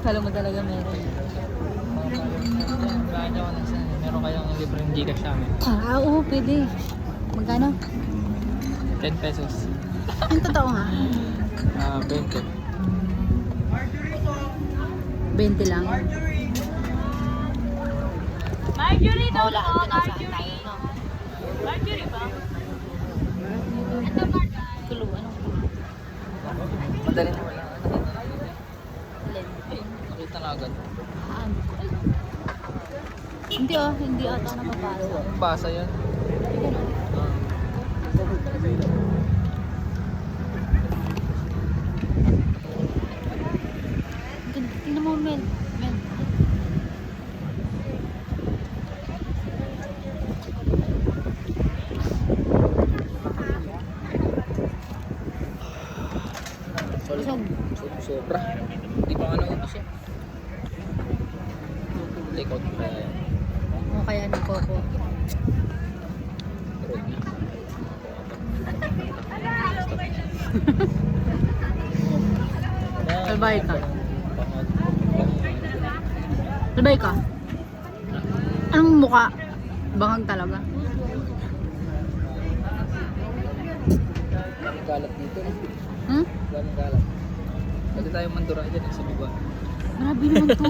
Kala mo talaga meron. Kaya ako nasa, meron kayong libreng Gcash sa amin. Oo, pwede. Magkano? 10 pesos. Yung totoo nga. 20. 20 lang. Marjorie daw Wala, po, ito na sa Marjorie. tayo. Marjorie ba? Ito Marjorie. Tulo, anong tulo? Madali na wala. Alin? Nakita na agad. Saan? Hindi hindi ata nakapasa. Basa yan. Tingnan mo, Mel. Mel. Busog. Sobra. Hindi pa nga naubos eh. Take out pa yan. O kaya ng Coco. Albay ka. Albay ka. Anong mukha? Bangag talaga. Galat dito. Hmm? Daming galat. Pwede tayo mandura dyan sa baba. Grabe naman to.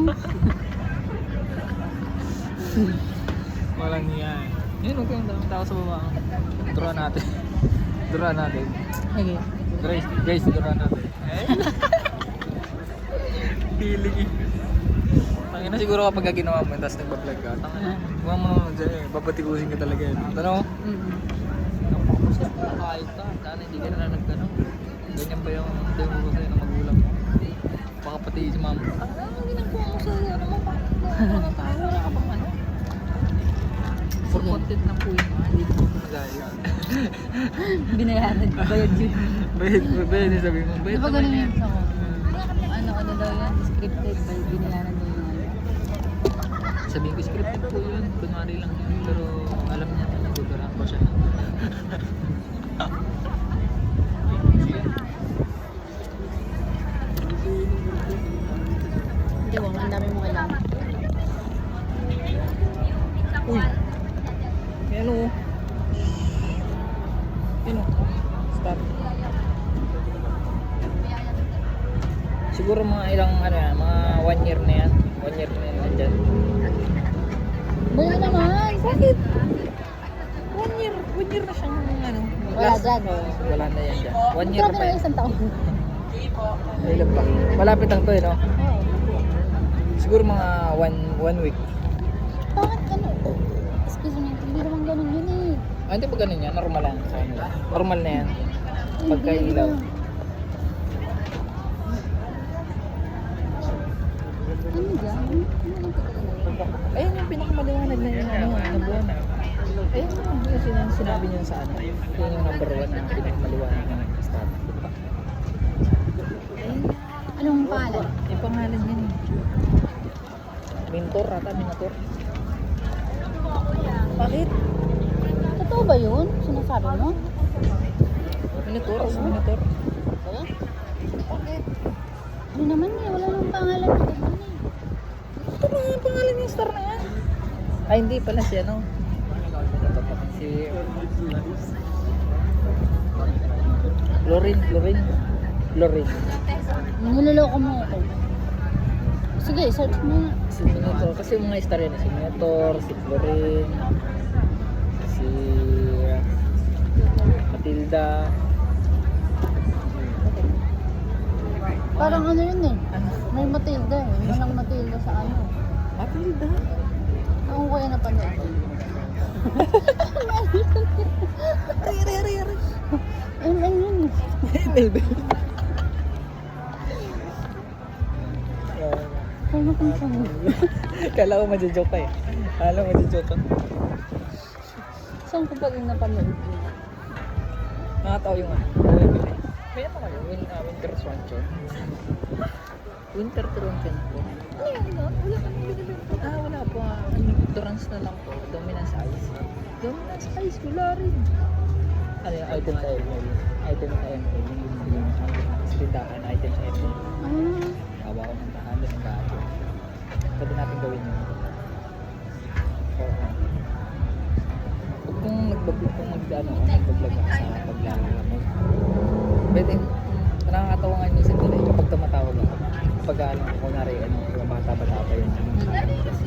Walang yan. Yun, huwag kayong daming tao sa baba. Dura natin. Dura natin. Sige. Guys, dura natin. Feeling eh. Tangina siguro kapag ginawa mo, tapos nagbablog ka. Tangina. Huwag mo naman dyan eh. Babatikusin ka talaga yun. Tanong? Napakapusap mo kahit ka. Sana hindi ka na nagtanong. Ganyan ba yung demo ko sa'yo ng magulang mo? Baka pati si mama. Ang ginagawa mo sa'yo? Ano mo? Wala ka bang ano? For content lang po yun. Hindi ko magaya. Binayaran. Bayad yun. Bayad yung sabi mo. Bayad Diba naman ganun yan. yun ako? Ano daw yan? Scripted. Binayaran daw yung ano. Sabihin ko scripted po yun. Kunwari lang yun. Pero alam niya na nagduduraan ko siya. Hindi mo, ang dami mo kailangan. Uy! Yan o. Yan o. Stop. Siguro mga ilang ano yan, mga 1 year na yan. 1 year na yan nandyan. Wala naman. Bakit? 1 year. 1 year na siyang ano. Wala dyan. Wala na yan dyan. 1 year Grabe pa na yan. isang taon. Ilan pa? Malapit lang to eh no? Oo. Siguro mga 1 week. Bakit ano? Excuse me, hindi naman ganun yun eh. Ah, hindi ba ganun yan? Normal lang sa kanila. Normal na yan. Pagka Hindi ilaw. na. Ano dyan? Ayun yung pinakamaliwanag na yung ano, na buwan. Ayun yung sinabi niyo sa ano. Yun yung number 1 na pinakamaliwanag na star. Anong pangalan? Yung pangalan niya eh. Mintor ata, Minotaur. Bakit? Totoo ba yun? Sinasabi mo? Minotaur, Minotaur. Oo? Bakit? Ano naman eh, wala nang pangalan na ganun eh. Ito na yung pangalan yung star na yan. Ay, hindi pala siya, no? Si... Florin. Niloloko mo ako. Sige, search mo na. Si Minotaur, kasi yung mga star yan, si Minotaur, si Florin, si Matilda. Parang ano yun eh. May Matilda eh. Walang Matilda sa ano. Matilda? Ako kaya napanood. Ari. Ano yun eh. Ano kung saan? Kala ko madyo-joke ka eh. Kala ko madyo-joke ka. Saan ko pag napanood yun? Nakatawa yung ano. May ano kayo? Winter Swanson. Winter Swanson po. Ano yun? Wala kami binili. Wala po. Endurance na lang po. Dominance Ice. Dominance Ice. Wala rin. Ano yung item sa ML? Item sa ML. Yung tindahan. Item sa ML. Ah, gagawa ko ng tahan din ng bago. Pwede natin gawin yun. Oo. Kung nagbablog ka sa paglalamog. Pwede, nakakatawa nga yung isip nila kapag tumatawag ako. Pag alam ko, kunwari, yung bata-bata pa yun. Tapos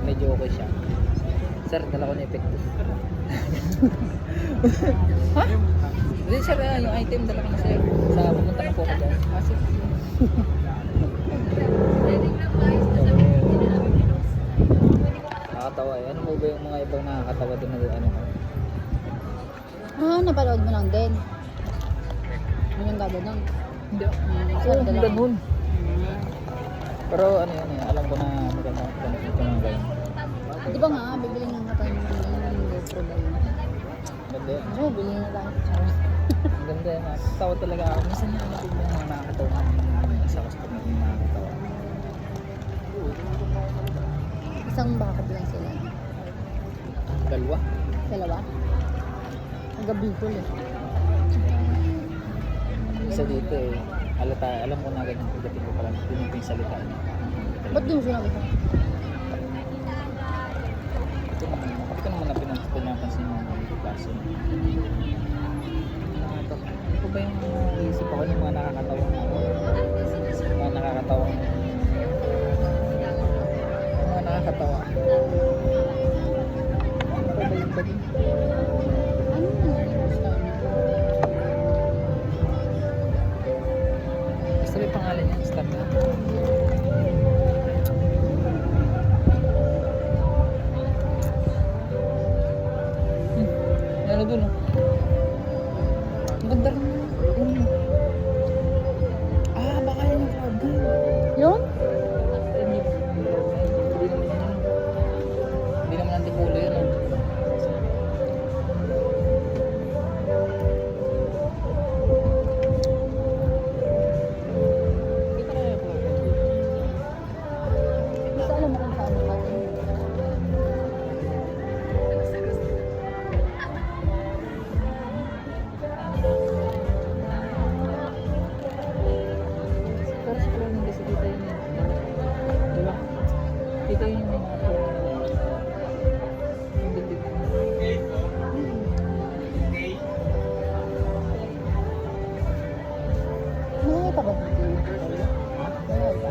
medyo okay siya. Sir, dala ko na epekto. Ha? Hindi, sir, yung item dala ko na sir. Sa pumunta na po ako dyan. Kasi, nakakatawa eh. Ano mo ba yung mga ibang nakakatawa din na ano ko? Napanood mo lang din. Yun yung gagawin. Hindi. Sir, Oo, dala ko. ganun. Pero ano yan eh, alam ko na maganda ito mga ganyan. Di ba nga, bibili nga tayo ng GoPro ba yun? Ganda yan. Oo, bili na tayo. Ang ganda yan. Tawa talaga ako. Minsan yung natin yung mga nakakatawa sa customer yung nakakatawa. Isang bakod lang sila. Dalawa. Dalawa? Gabi ko eh. Isa dito eh. Alam ko na ganyan pagdating ko pala. Yun yung salita niya. Ba't di mo sinabi ko? Ito naman na pinapansin mo ng klase. Ano ko ba yung isip ako ng mga nakakatawang mga nakakatawa ano ba yung bagay? Ano yung gusto niyo? Basta may pangalan niya, stop na. Ano dun oh? Ang ganda rin. Baka yan yung crowd gun. Yun? Hindi naman antipulo yun oh. Basta alam mo kung saan ka din. Pero sa cloning kasi dito yun eh. Diba? Dito yun yung mga yung dito. Malayo pa ba dito? Malayo pa.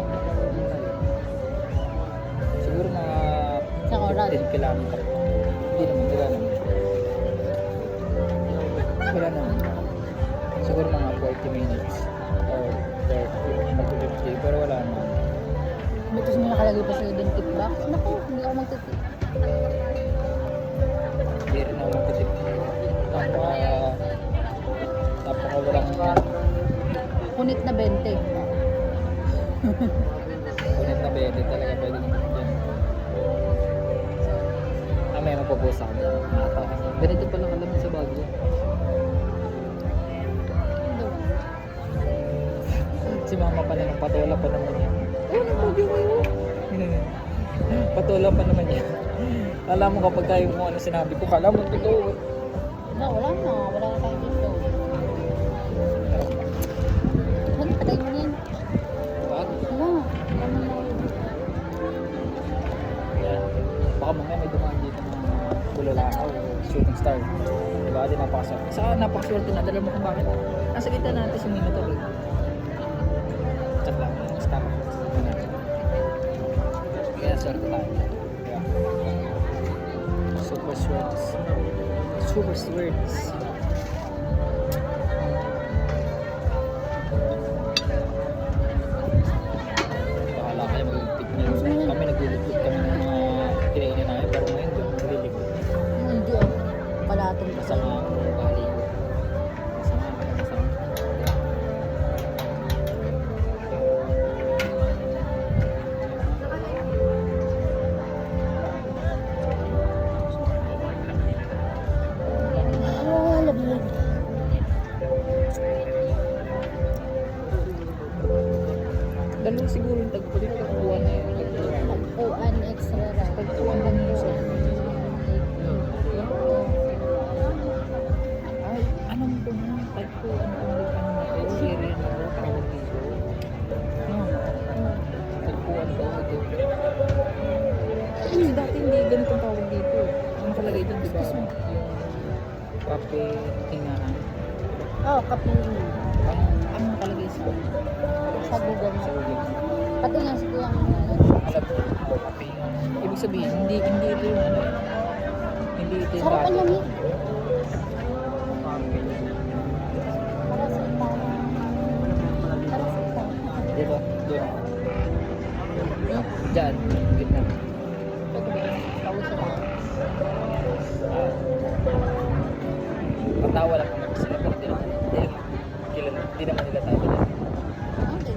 Siguro mga Isang oras. 10 kilometer. Hindi naman, wala naman. Wala naman. Siguro mga 40 minutes. Or 30, pero wala naman. Tapos may nakalagay pa sa'yo din tip box. Naku, hindi ako magtitip. Hindi rin ako magtitip. Napaka walang Punit na 20. ulit na bede talaga pwede naman yan. May mapapost ako dyan. Nakatawa. Ganito pala kalaman sa bagyo. Si mama pala ng patola pa naman yan. Patola pa naman yan. Alam mo kapag kayo mo ano sinabi ko, kala mo totoo. Wala na. Wala na tayong dito. Ano, patay mo na yan. Wag. Wala. Wala na yun. Yan. Baka mamaya may dumaan dito ng Bulolakaw o Shooting Star. Diba? Di napakaswerte. Saka napakaswerte na. Dala mo kung bakit. Nasa kita natin si Mino Torre. Check lang. Stop. Kaya swerte tayo. Yeah. Super swertes. Super swertes. Bahala kayo mag-ligpit niyo. Kami nag-ligpit kami ng mga kinainin namin. Pero ngayon doon nag-ligpit. Hindi oh. Palatong pa sa Masama ang ugali ko. Masama. hindi ganitong tawag dito. Ang nakalagay dyan, di ba? Yung kape, tingahan. Oo, kapili. Ang nakalagay sa Sa Google sa mo. ulit. Pati nga si Kuya. Alam ko, kape yun. Ibig sabihin, hindi ito yung ano. Hindi ito yung Sarap ang dati. lamig. Kape. Para sa itaw. Para sa itaw. Dito, doon. Diyan, gitna. Pwede ba yun? Tawag sa tao. Patawa lang kami sila, pero hindi naman nila tayo. Okay.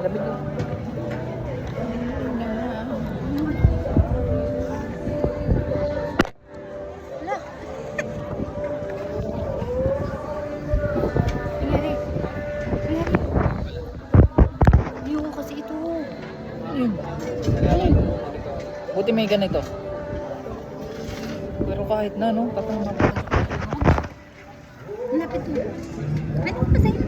Lamig yun. Wala. Nangyari. Liw kasi ito. Ayun. Buti may ganito. Pero kahit na, no? Tapos Lapit to. Pwede mo pa sa'yo.